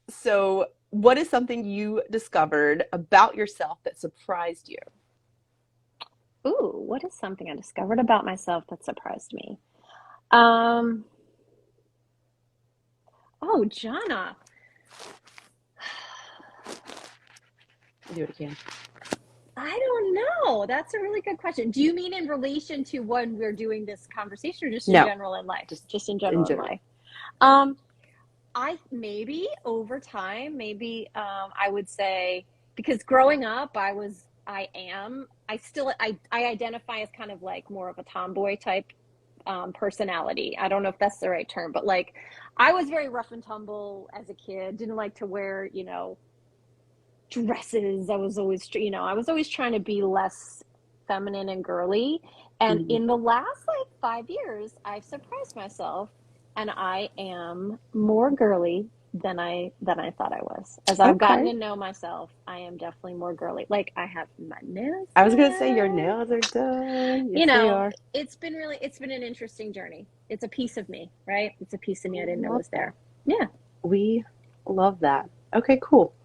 So what is something you discovered about yourself that surprised you? Ooh, what is something I discovered about myself that surprised me? Oh, Jonna. Do it again. I don't know. That's a really good question. Do you mean in relation to when we're doing this conversation or just in general in life? Just in general in life. I maybe over time, I would say, because growing up I identify as kind of like more of a tomboy type personality. I don't know if that's the right term, but like I was very rough and tumble as a kid, didn't like to wear, dresses. I was always trying to be less feminine and girly. And in the last like 5 years, I've surprised myself and I am more girly than I thought I was. As I've gotten to know myself, I am definitely more girly. Like I have my nails. I was going to say your nails are done. Yes, they are. It's been an interesting journey. It's a piece of me, right? It's a piece of me I didn't know was there. Yeah. We love that. Okay, cool.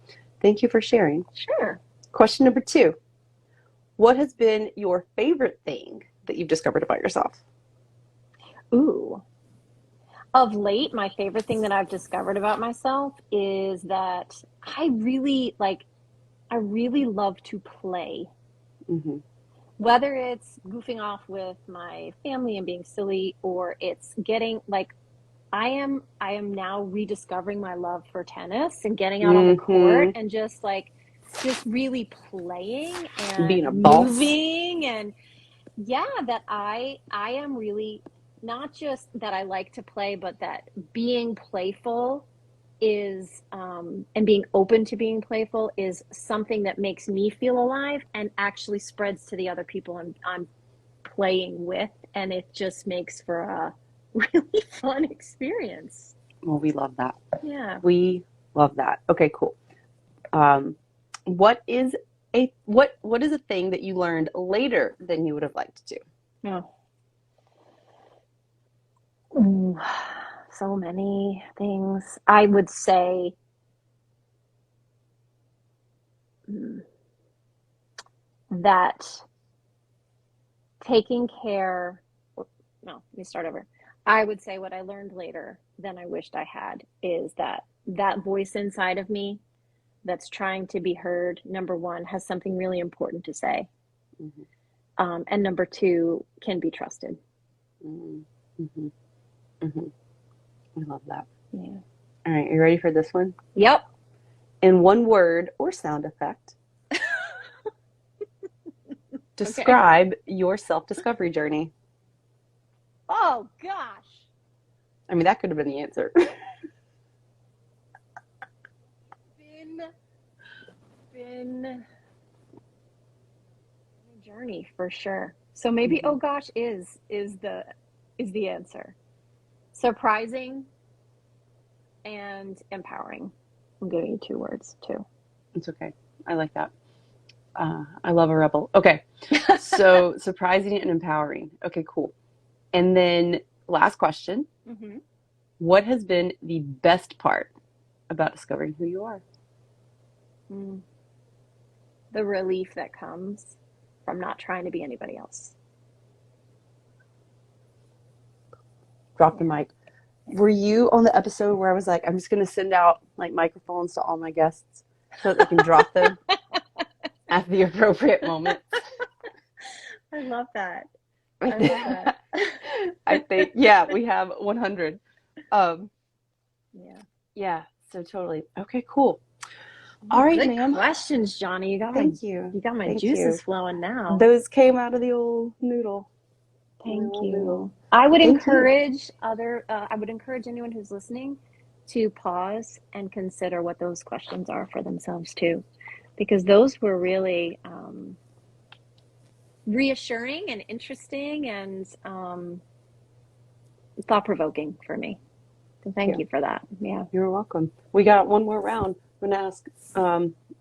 Thank you for sharing. Sure. Question number 2. What has been your favorite thing that you've discovered about yourself? Ooh. Of late, my favorite thing that I've discovered about myself is that I really love to play. Whether it's goofing off with my family and being silly, or it's getting like, I am now rediscovering my love for tennis and getting out on the court and just really playing and being a boss. Moving and that I am really, not just that I like to play, but that being playful is, and being open to being playful is something that makes me feel alive and actually spreads to the other people I'm playing with. And it just makes for a really fun experience. Well, we love that. Yeah. We love that. Okay, cool. What is what is a thing that you learned later than you would have liked to? Oh. Ooh, so many things. I would say that taking care, no, let me start over. I would say what I learned later than I wished I had is that voice inside of me that's trying to be heard, number one, has something really important to say. And number two, can be trusted. Mm-hmm. Mm-hmm. I love that. Yeah. All right, are you ready for this one? Yep. In one word or sound effect, describe your self-discovery journey. Oh, gosh. I mean, that could have been the answer. Been a journey for sure. So maybe oh gosh is the answer. Surprising and empowering. I'm giving you 2 words too. It's okay. I like that. I love a rebel. Okay. So surprising and empowering. Okay, cool. And then last question. Mm-hmm. What has been the best part about discovering who you are? The relief that comes from not trying to be anybody else. Drop the mic. Were you on the episode where I was like, I'm just going to send out like microphones to all my guests so that they can drop them at the appropriate moment? I love that. I love that. I think, yeah, we have 100. Yeah, so totally. Okay, cool. All right, Good ma'am. questions, Johnny. You got Thank my you. You got my Thank juices you. flowing now. Those came out of the old noodle. Thank you. Noodle. I would Thank you. encourage I would encourage anyone who's listening to pause and consider what those questions are for themselves too, because those were really reassuring and interesting and thought-provoking for me. So thank you for that. Yeah. You're welcome. We got one more round. I'm going to ask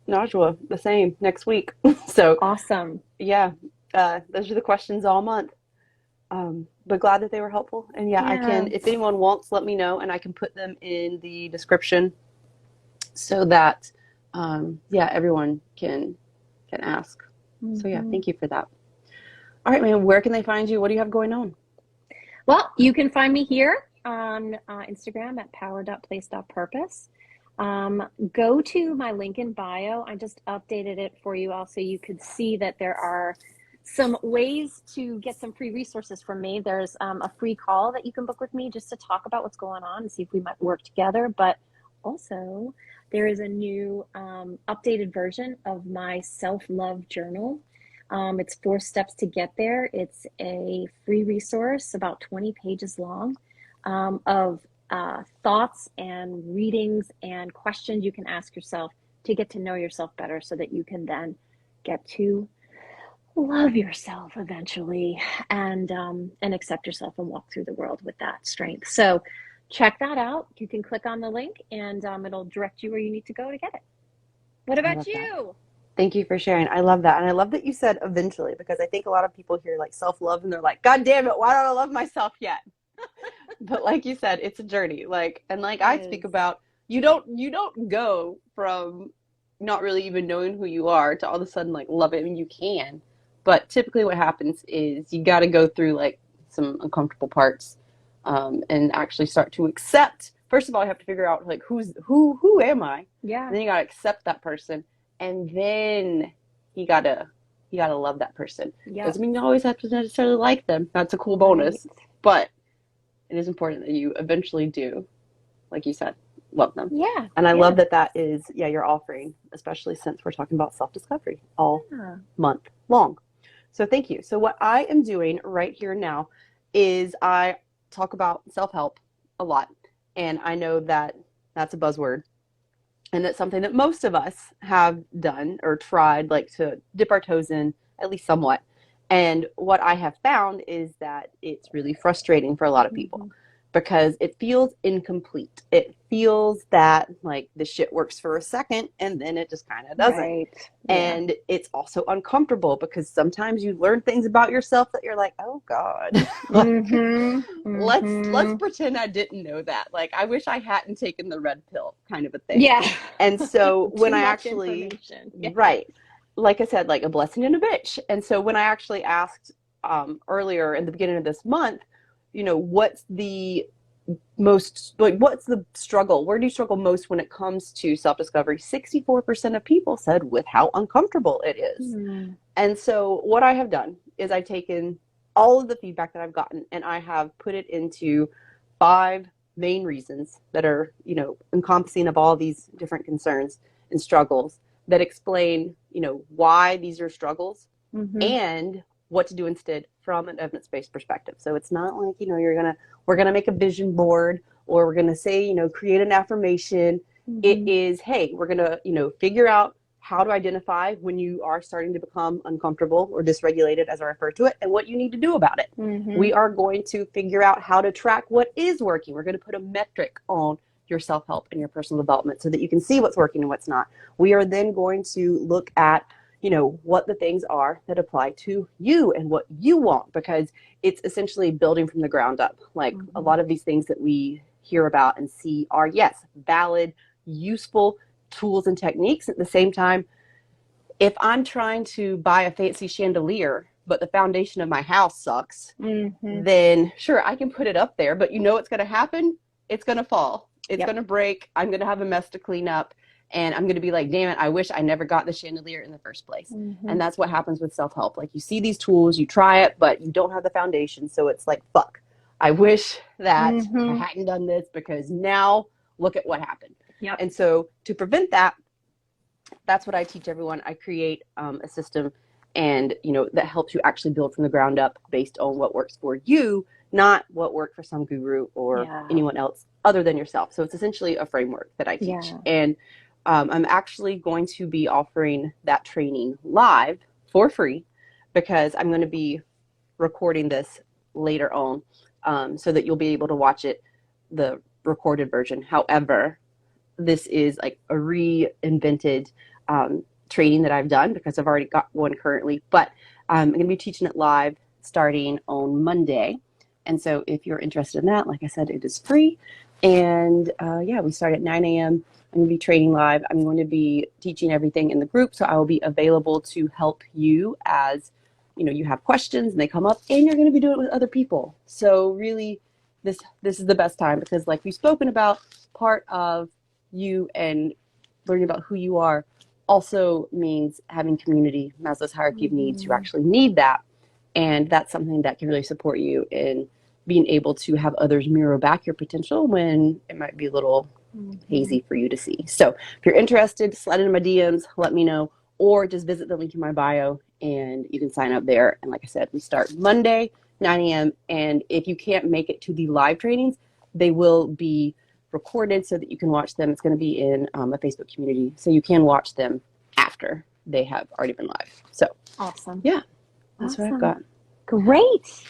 Najwa the same next week. So Awesome. yeah, those are the questions all month. But glad that they were helpful. And yeah, I can, if anyone wants, let me know and I can put them in the description so that, yeah, everyone can ask. So yeah, thank you for that. All right, man, where can they find you? What do you have going on? Well, you can find me here on Instagram at power.place.purpose. Go to my link in bio. I just updated it for you all so you could see that there are some ways to get some free resources from me. There's a free call that you can book with me just to talk about what's going on and see if we might work together. But also, there is a new updated version of my self-love journal. It's 4 steps to get there. It's a free resource, about 20 pages long, of thoughts and readings and questions you can ask yourself to get to know yourself better so that you can then get to love yourself eventually and accept yourself and walk through the world with that strength. So check that out. You can click on the link and it'll direct you where you need to go to get it. What about you? That. Thank you for sharing. I love that. And I love that you said eventually, because I think a lot of people hear like self-love and they're like, God damn it, why don't I love myself yet? But like you said, it's a journey. I speak about, you don't go from not really even knowing who you are to all of a sudden like love it. I mean, you can, but typically what happens is you got to go through like some uncomfortable parts, and actually start to accept. First of all, you have to figure out like who am I? Yeah. And then you got to accept that person. And then you gotta love that person. Doesn't mean you always have to necessarily like them. That's a cool bonus. Right. But it is important that you eventually do, like you said, love them. Yeah. And I love that is, you're offering, especially since we're talking about self-discovery all month long. So thank you. So what I am doing right here now is I talk about self-help a lot. And I know that That's a buzzword. And that's something that most of us have done or tried, like to dip our toes in, at least somewhat. And what I have found is that it's really frustrating for a lot of people because it feels incomplete. It feels that like the shit works for a second and then it just kind of doesn't. Right. And it's also uncomfortable because sometimes you learn things about yourself that you're like, oh God, let's pretend I didn't know that. Like, I wish I hadn't taken the red pill, kind of a thing. Yeah. And so when Too I much actually, information. Yeah. right, like I said, like a blessing and a bitch. And so when I actually asked earlier in the beginning of this month, what's the most, like, what's the struggle? Where do you struggle most when it comes to self-discovery? 64% of people said with how uncomfortable it is. And so what I have done is I've taken all of the feedback that I've gotten and I have put it into 5 main reasons that are, encompassing of all these different concerns and struggles that explain, why these are struggles and what to do instead from an evidence-based perspective. So it's not like, we're going to make a vision board or we're going to say, create an affirmation. It is, hey, we're going to, figure out how to identify when you are starting to become uncomfortable or dysregulated, as I refer to it, and what you need to do about it. We are going to figure out how to track what is working. We're going to put a metric on your self-help and your personal development so that you can see what's working and what's not. We are then going to look at what the things are that apply to you and what you want, because it's essentially building from the ground up. Like a lot of these things that we hear about and see are, yes, valid, useful tools and techniques. At the same time, if I'm trying to buy a fancy chandelier, but the foundation of my house sucks, then sure, I can put it up there, but what's going to happen? It's going to fall. It's going to break. I'm going to have a mess to clean up. And I'm going to be like, damn it, I wish I never got the chandelier in the first place. And that's what happens with self-help. Like, you see these tools, you try it, but you don't have the foundation. So it's like, fuck, I wish that I hadn't done this because now look at what happened. And so to prevent that, that's what I teach everyone. I create a system and, that helps you actually build from the ground up based on what works for you, not what worked for some guru or anyone else other than yourself. So it's essentially a framework that I teach. And I'm actually going to be offering that training live for free because I'm going to be recording this later on so that you'll be able to watch it, the recorded version. However, this is like a reinvented training that I've done because I've already got one currently, but I'm going to be teaching it live starting on Monday. And so if you're interested in that, like I said, it is free. And we start at 9 a.m. I'm going to be training live. I'm going to be teaching everything in the group. So I will be available to help you as, you have questions and they come up, and you're going to be doing it with other people. So really, this is the best time because, like we've spoken about, part of you and learning about who you are also means having community. Maslow's hierarchy of needs, you actually need that. And that's something that can really support you in being able to have others mirror back your potential when it might be a little hazy for you to see. So if you're interested, slide into my DMs, let me know, or just visit the link in my bio and you can sign up there. And like I said, we start Monday, 9 a.m. And if you can't make it to the live trainings, they will be recorded so that you can watch them. It's going to be in a Facebook community, so you can watch them after they have already been live. So awesome. Yeah, that's what I've got. Great.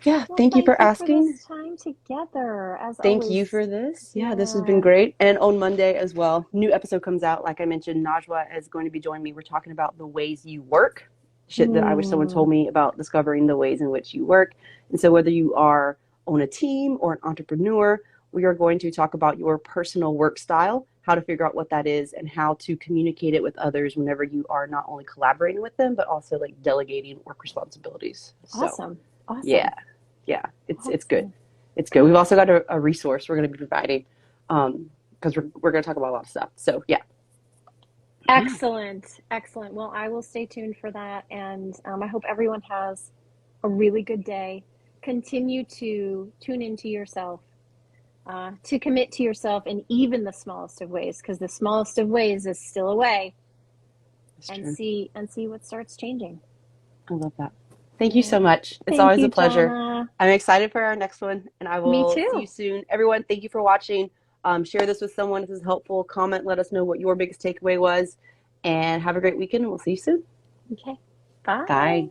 Yeah, well, thank you for asking. For this time together, as thank always. You for this. Yeah, this has been great. And on Monday as well, new episode comes out. Like I mentioned, Najwa is going to be joining me. We're talking about the ways you work. Shit that I wish someone told me about, discovering the ways in which you work. And so whether you are on a team or an entrepreneur, we are going to talk about your personal work style, how to figure out what that is, and how to communicate it with others whenever you are not only collaborating with them, but also like delegating work responsibilities. Awesome. Yeah, it's good. It's good. We've also got a resource we're going to be providing because we're going to talk about a lot of stuff. So yeah. Excellent. Well, I will stay tuned for that, and I hope everyone has a really good day. Continue to tune into yourself, to commit to yourself in even the smallest of ways, because the smallest of ways is still a way. And see what starts changing. I love that. Thank you so much. It's always a pleasure. Jana. I'm excited for our next one, and I will see you soon. Everyone, thank you for watching. Share this with someone if this is helpful. Comment, let us know what your biggest takeaway was. And have a great weekend, and we'll see you soon. Okay. Bye. Bye.